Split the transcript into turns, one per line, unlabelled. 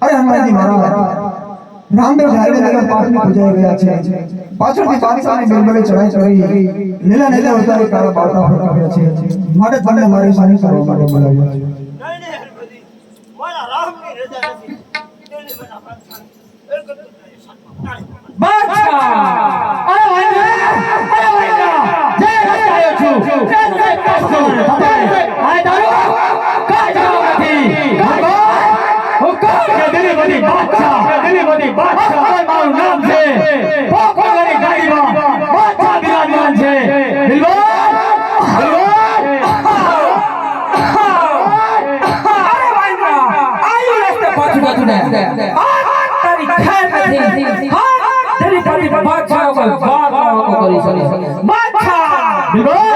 અરે હનુમાનજી મહારાજ રામદેવ ધારીનગર પાટની પૂજાઈ ગયા છે પાછળથી બાદશાહની બિરબલે ચડાઈ કરી લીલા લીલા ઉતારી કાળા બાવડા ફરકાવ્યા છે માટે તમને મારી સાની કરવા માટે બોલાવ્યા છે
નહીં હરભજી મારા રામની રજા નથી તેની બના પ્રાર્થના એ કરતો
બાદશાહ અરે વાયના જય રચાયો છું જય કસ્તો આ દારૂ કાઈ જાવ નથી હુકમ છે દિલી બધી બાદશાહ મારું નામ છે પોખોની ગાડીમાં બાદશાહ બિરાજમાન છે બિલવાન અરે વાયના આયુ રસ્તે પાછું ને તારી ખેર નથી તેરી તારી બાદશાહ કોઈ વાત કરી શકે બાદશાહ